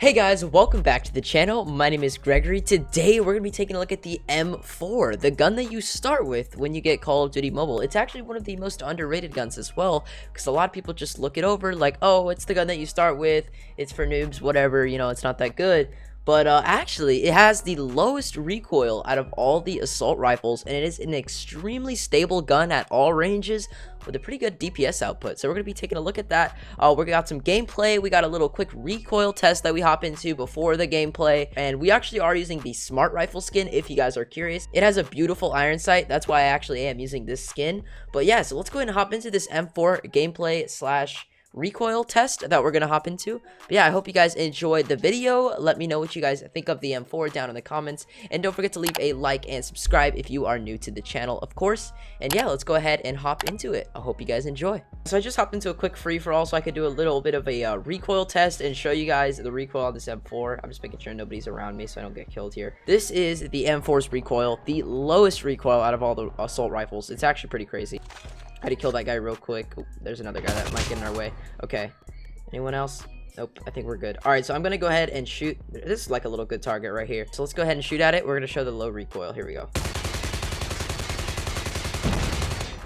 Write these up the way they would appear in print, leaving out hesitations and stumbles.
Hey guys, welcome back to the channel. My name is Gregory. Today we're going to be taking a look at the M4, the gun that you start with when you get Call of Duty Mobile. It's actually one of the most underrated guns as well, because a lot of people just look it over like, oh, it's the gun that you start with, it's for noobs, whatever, you know, it's not that good. But actually, it has the lowest recoil out of all the assault rifles, and it is an extremely stable gun at all ranges with a pretty good DPS output. So we're going to be taking a look at that. We got some gameplay. We got a little quick recoil test that we hop into before the gameplay, and we actually are using the smart rifle skin if you guys are curious. It has a beautiful iron sight. That's why I actually am using this skin. But yeah, so let's go ahead and hop into this M4 gameplay slash recoil test that we're gonna hop into. But yeah, I hope you guys enjoyed the video. Let me know what you guys think of the M4 down in the comments, and don't forget to leave a like and subscribe if you are new to the channel, of course. And yeah, let's go ahead and hop into it. I hope you guys enjoy. So I just hopped into a quick free-for-all so I could do a little bit of a recoil test and show you guys the recoil on this M4. I'm just making sure nobody's around me so I don't get killed here. This is the M4's recoil, the lowest recoil out of all the assault rifles. It's actually pretty crazy. I had to kill that guy real quick. Ooh, there's another guy that might get in our way. Okay. Anyone else? Nope. I think we're good. Alright, so I'm going to go ahead and shoot. This is like a little good target right here. So let's go ahead and shoot at it. We're going to show the low recoil. Here we go.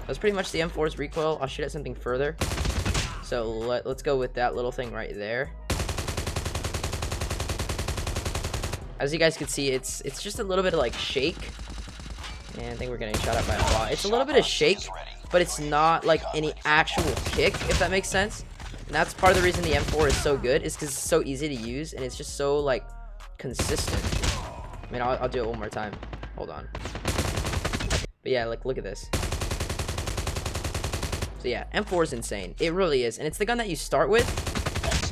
That's pretty much the M4's recoil. I'll shoot at something further. So let's go with that little thing right there. As you guys can see, it's just a little bit of like shake. And I think we're getting shot at by a bot. It's a little bit of shake, but it's not like any actual kick, if that makes sense. And that's part of the reason the M4 is so good, is because it's so easy to use and it's just so like consistent. I mean, I'll do it one more time. Hold on. But yeah, like, look at this. So yeah, M4 is insane. It really is. And it's the gun that you start with,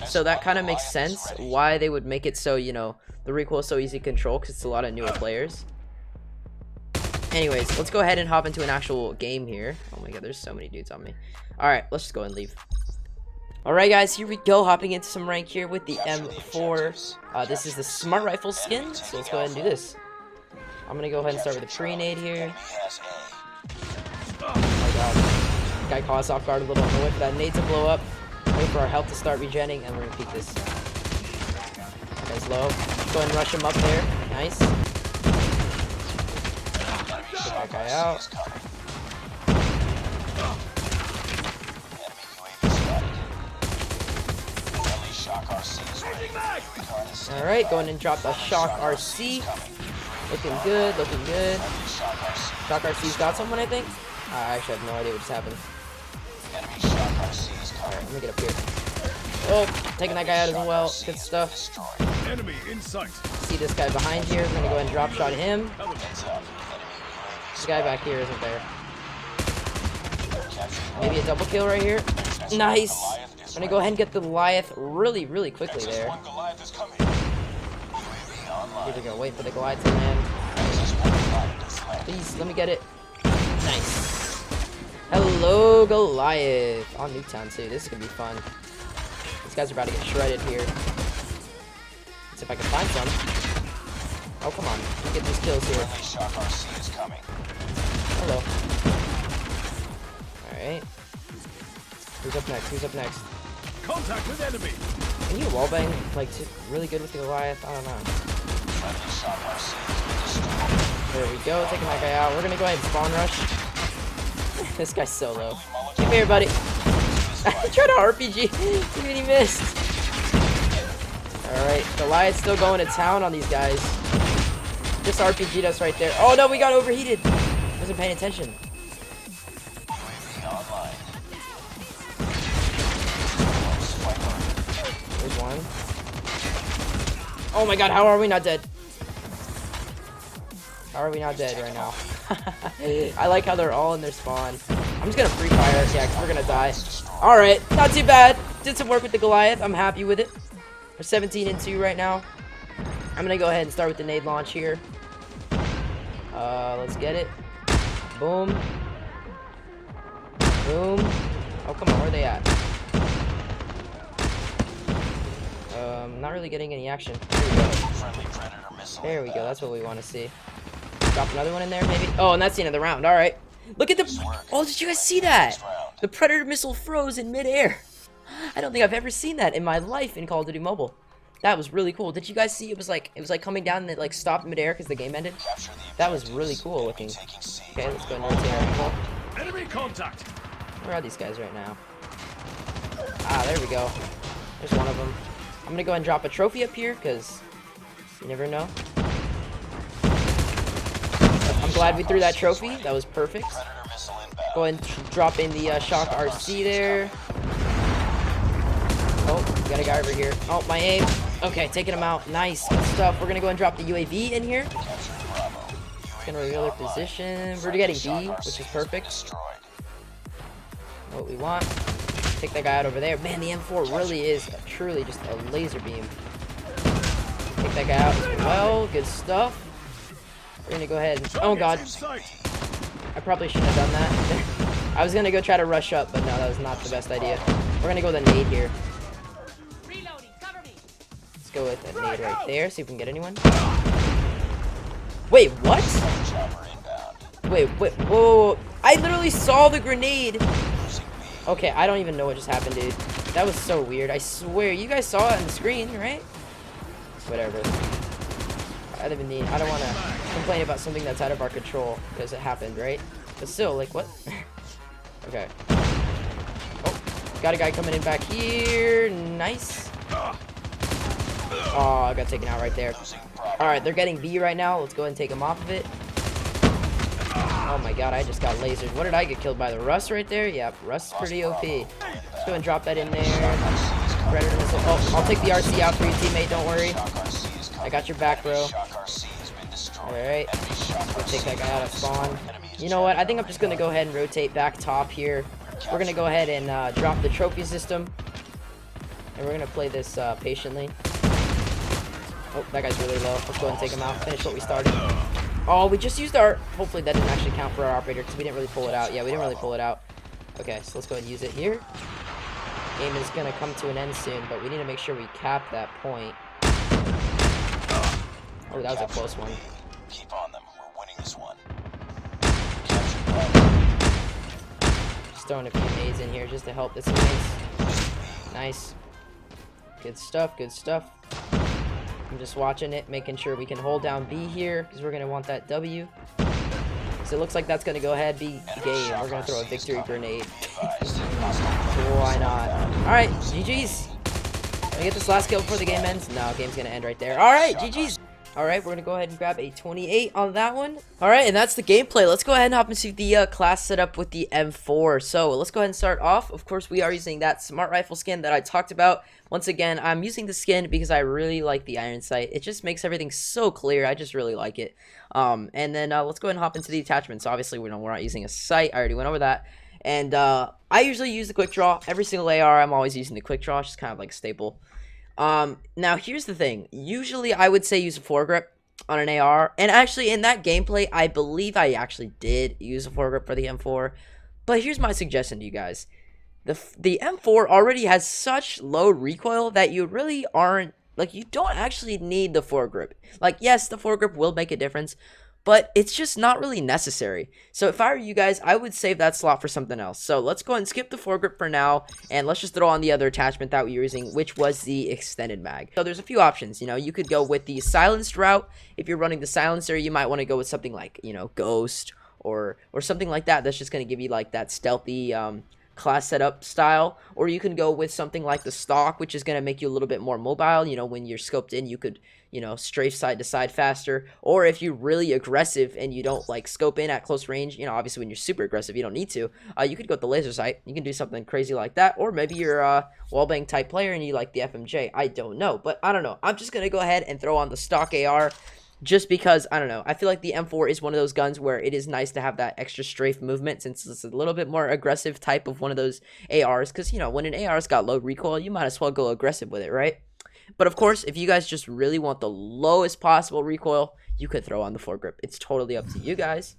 so that kind of makes sense why they would make it so, you know, the recoil is so easy to control, because it's a lot of newer players. Anyways, let's go ahead and hop into an actual game here. Oh my god, there's so many dudes on me. Alright, let's just go and leave. Alright guys, here we go, hopping into some rank here with the M4. This is the smart rifle skin, so let's go ahead and do this. I'm gonna go ahead and start with a pre-nade here. Oh my god. Guy caught us off guard a little. I'm gonna wait for that nade to blow up. Wait for our health to start regenning, and we're gonna peek this. That guy's low. Go ahead and rush him up there. Nice. Get that guy out. Alright, go ahead and drop the shock RC. Looking good, looking good. Shock RC's got someone, I think. I actually have no idea what just happened. Alright, let me get up here. Oh, taking that guy out as well. Good stuff. Enemy in sight. See this guy behind here. I'm gonna go ahead and drop shot him. This guy back here isn't there. Maybe a double kill right here. Nice. I'm gonna go ahead and get the Goliath really quickly there. Here we go. Wait for the Goliath to land. Please, let me get it. Nice. Hello, Goliath. On Nuketown too. This is gonna be fun. These guys are about to get shredded here. Let's see if I can find some. Oh, come on. Let me get these kills here. Hello. Alright. Who's up next? Who's up next? Contact with enemy. Can you wallbang like really good with the Goliath? I don't know. There we go. Taking that guy out. We're gonna go ahead and spawn rush. This guy's so low. Come here, buddy. I tried to RPG. Even he missed. Alright. Goliath's still going to town on these guys. Just RPG'd us right there. Oh no, we got overheated. Wasn't paying attention. There's one. Oh my god, how are we not dead? How are we not dead right now? I like how they're all in their spawn. I'm just gonna free fire, yeah, because we're gonna die. Alright, not too bad. Did some work with the Goliath. I'm happy with it. We're 17-2 right now. I'm gonna go ahead and start with the nade launch here. Let's get it. Boom. Boom. Oh, come on, where are they at? Not really getting any action. There we go. There we go, that's what we want to see. Drop another one in there, maybe? Oh, and that's the end of the round, alright. Look at the... Oh, did you guys see that? The Predator missile froze in midair. I don't think I've ever seen that in my life in Call of Duty Mobile. That was really cool. Did you guys see it was like coming down and it like stopped midair because the game ended? That was really cool looking. Okay, let's go and rotate our angle. Enemy contact. Where are these guys right now? Ah, there we go. There's one of them. I'm gonna go ahead and drop a trophy up here because you never know. I'm glad we threw that trophy. That was perfect. Go ahead and drop in the shock RC there. Oh, we got a guy over here. Oh, my aim. Okay, taking him out. Nice. Good stuff. We're going to go and drop the UAV in here. It's going to reveal their position. We're getting B, which is perfect. What we want. Take that guy out over there. Man, the M4 really is truly just a laser beam. Take that guy out as well. Good stuff. We're going to go ahead and... Oh, God. I probably shouldn't have done that. I was going to go try to rush up, but no, that was not the best idea. We're going to go with a nade here. Let's go with a nade right there, see if we can get anyone. Wait, what? Wait, whoa, whoa, whoa. I literally saw the grenade. Okay, I don't even know what just happened, dude. That was so weird. I swear, you guys saw it on the screen, right? Whatever. I don't want to complain about something that's out of our control because it happened, right? But still, like, what? Okay. Oh, got a guy coming in back here. Nice. Oh, I got taken out right there. Alright, they're getting B right now. Let's go ahead and take them off of it. Oh my god, I just got lasered. What did I get killed by? The Rust right there? Yep, Rust's pretty OP. Let's go ahead and drop that in there. Predator missile. Oh, I'll take the RC out for you, teammate. Don't worry. I got your back, bro. Alright. Take that guy out of spawn. You know what? I think I'm just going to go ahead and rotate back top here. We're going to go ahead and drop the trophy system. And we're going to play this patiently. Oh, that guy's really low. Let's go ahead and take him out. Finish what we started. Oh, we just used our... Hopefully that didn't actually count for our operator because we didn't really pull it out. Yeah, we didn't really pull it out. Okay, so let's go ahead and use it here. Game is going to come to an end soon, but we need to make sure we cap that point. Oh, that was a close one. Keep on them. We're winning this one. Just throwing a few nades in here just to help this teammates. Nice. Good stuff, good stuff. I'm just watching it, making sure we can hold down B here, because we're going to want that W. So it looks like that's going to go ahead, be game. We're going to throw a victory grenade. So why not? Alright, GG's. Can I get this last kill before the game ends? No, game's going to end right there. Alright, GG's. Alright, we're going to go ahead and grab a 28 on that one. Alright, and that's the gameplay. Let's go ahead and hop into the class setup with the M4. So, let's go ahead and start off. Of course, we are using that smart rifle skin that I talked about. Once again, I'm using the skin because I really like the iron sight. It just makes everything so clear. I just really like it. And then let's go ahead and hop into the attachments. Obviously, we're not using a sight. I already went over that. And I usually use the quick draw. Every single AR, I'm always using the quick draw. It's just kind of like a staple. Now here's the thing. Usually I would say use a foregrip on an AR, and actually in that gameplay I believe I actually did use a foregrip for the M4, but here's my suggestion to you guys. The M4 already has such low recoil that you really aren't, like, you don't actually need the foregrip. Like, yes, the foregrip will make a difference, but it's just not really necessary. So if I were you guys, I would save that slot for something else. So let's go ahead and skip the foregrip for now, and let's just throw on the other attachment that we were using, which was the extended mag. So there's a few options. You know, you could go with the silenced route. If you're running the silencer, you might want to go with something like, you know, Ghost or something like that. That's just going to give you like that stealthy class setup style. Or you can go with something like the stock, which is going to make you a little bit more mobile. You know, when you're scoped in, you could, you know, strafe side to side faster. Or if you're really aggressive and you don't like scope in at close range, you know, obviously when you're super aggressive, you don't need to. You could go with the laser sight. You can do something crazy like that. Or maybe you're a wallbang type player and you like the FMJ. I don't know, but I don't know. I'm just going to go ahead and throw on the stock AR. Just because, I don't know, I feel like the M4 is one of those guns where it is nice to have that extra strafe movement since it's a little bit more aggressive type of one of those ARs. Because, you know, when an AR's got low recoil, you might as well go aggressive with it, right? But, of course, if you guys just really want the lowest possible recoil, you could throw on the foregrip. It's totally up to you guys.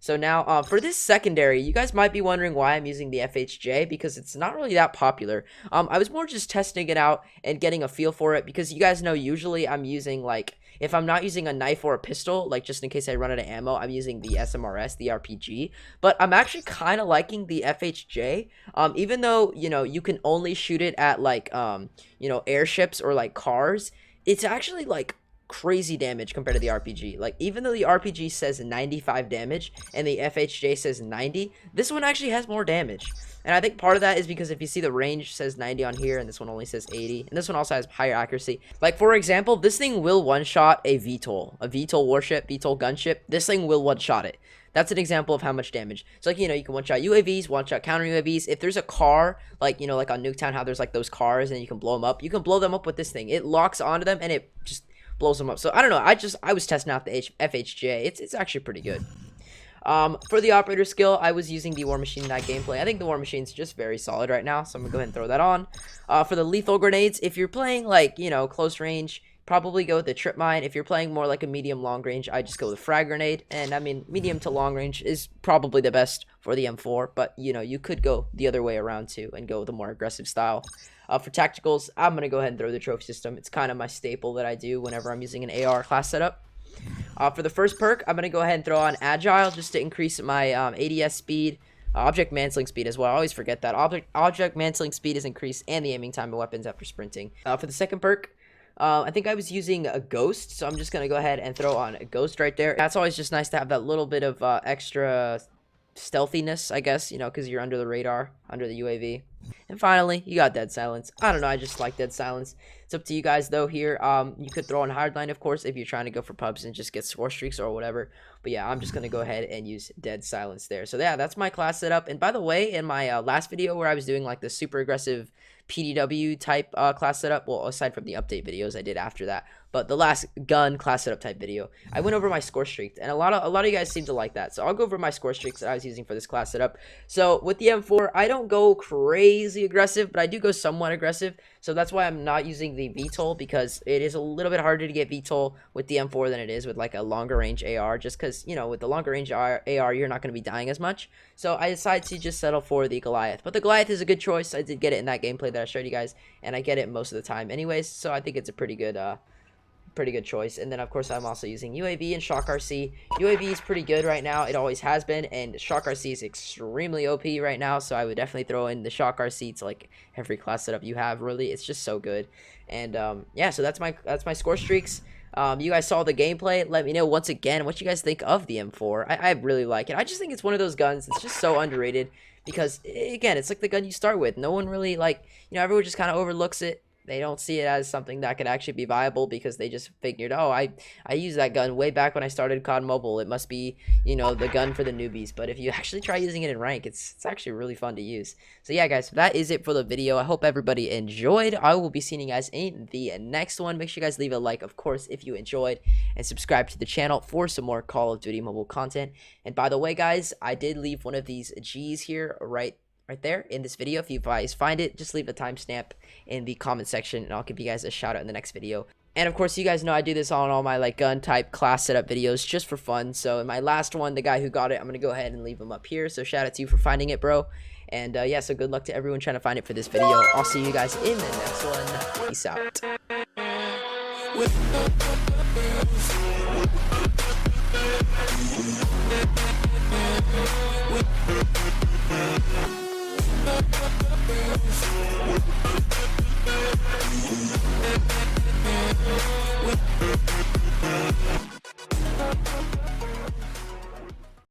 So now, for this secondary, you guys might be wondering why I'm using the FHJ, because it's not really that popular. I was more just testing it out and getting a feel for it, because you guys know usually I'm using, like, if I'm not using a knife or a pistol, like just in case I run out of ammo, I'm using the SMRS, the RPG. But I'm actually kind of liking the FHJ, even though, you know, you can only shoot it at, like, you know, airships or, like, cars. it's actually like crazy damage compared to the RPG. Like, even though the RPG says 95 damage and the FHJ says 90, this one actually has more damage. And I think part of that is because if you see the range says 90 on here and this one only says 80, and this one also has higher accuracy. Like, for example, this thing will one-shot a VTOL warship, VTOL gunship. This thing will one-shot it. That's an example of how much damage. It's like, you know, you can one-shot UAVs, one-shot counter UAVs. If there's a car, like, you know, like on Nuketown, how there's like those cars and you can blow them up. You can blow them up with this thing. It locks onto them and it just blows them up. So I don't know. I was testing out the FHJ. It's actually pretty good. For the operator skill, I was using the War Machine in that gameplay. I think the War Machine's just very solid right now, so I'm gonna go ahead and throw that on. For the lethal grenades, if you're playing like, you know, close range, probably go with the trip mine. If you're playing more like a medium long range, I just go with frag grenade. And I mean, medium to long range is probably the best for the M4, but you know, you could go the other way around too and go with a more aggressive style. For tacticals, I'm gonna go ahead and throw the trophy system. It's kind of my staple that I do whenever I'm using an AR class setup. For the first perk, I'm going to go ahead and throw on Agile just to increase my ADS speed, object mantling speed as well. I always forget that. Object mantling speed is increased and the aiming time of weapons after sprinting. For the second perk, I think I was using a Ghost, so I'm just going to go ahead and throw on a Ghost right there. That's always just nice to have that little bit of extra stealthiness, I guess, you know, because you're under the radar, under the UAV. And finally, you got Dead Silence. I don't know, I just like Dead Silence. It's up to you guys though here. You could throw on Hardline, of course, if you're trying to go for pubs and just get score streaks or whatever. But yeah, I'm just going to go ahead and use Dead Silence there. So yeah, that's my class setup. And by the way, in my last video where I was doing like the super aggressive PDW type class setup, well, aside from the update videos I did after that, but the last gun class setup type video, I went over my score streaks, and a lot of you guys seem to like that. So I'll go over my score streaks that I was using for this class setup. So with the M4, I don't go crazy aggressive, but I do go somewhat aggressive. So that's why I'm not using the VTOL, because it is a little bit harder to get VTOL with the M4 than it is with like a longer range AR, just because, you know, with the longer range AR, you're not going to be dying as much. So I decided to just settle for the Goliath. But the Goliath is a good choice. I did get it in that gameplay that I showed you guys, and I get it most of the time anyways. So I think it's a pretty good choice. And then of course I'm also using UAV and Shock RC. UAV is pretty good right now, it always has been, and Shock RC is extremely OP right now, so I would definitely throw in the Shock RC to like every class setup you have. Really, it's just so good. And yeah, so that's my score streaks. You guys saw the gameplay. Let me know once again what you guys think of the M4. I really like it. I just think it's one of those guns, it's just so underrated, because again, it's like the gun you start with. No one really, like, you know, everyone just kind of overlooks it. They don't see it as something that could actually be viable, because they just figured, oh, I used that gun way back when I started COD Mobile. It must be, you know, the gun for the newbies. But if you actually try using it in rank, it's actually really fun to use. So yeah, guys, that is it for the video. I hope everybody enjoyed. I will be seeing you guys in the next one. Make sure you guys leave a like, of course, if you enjoyed, and subscribe to the channel for some more Call of Duty Mobile content. And by the way, guys, I did leave one of these G's here right there in this video. If you guys find it, just leave a timestamp in the comment section, and I'll give you guys a shout out in the next video. And of course, you guys know I do this on all my like gun type class setup videos just for fun. So in my last one, the guy who got it, I'm gonna go ahead and leave him up here. So shout out to you for finding it, bro. And yeah, so good luck to everyone trying to find it for this video. I'll see you guys in the next one. Peace out.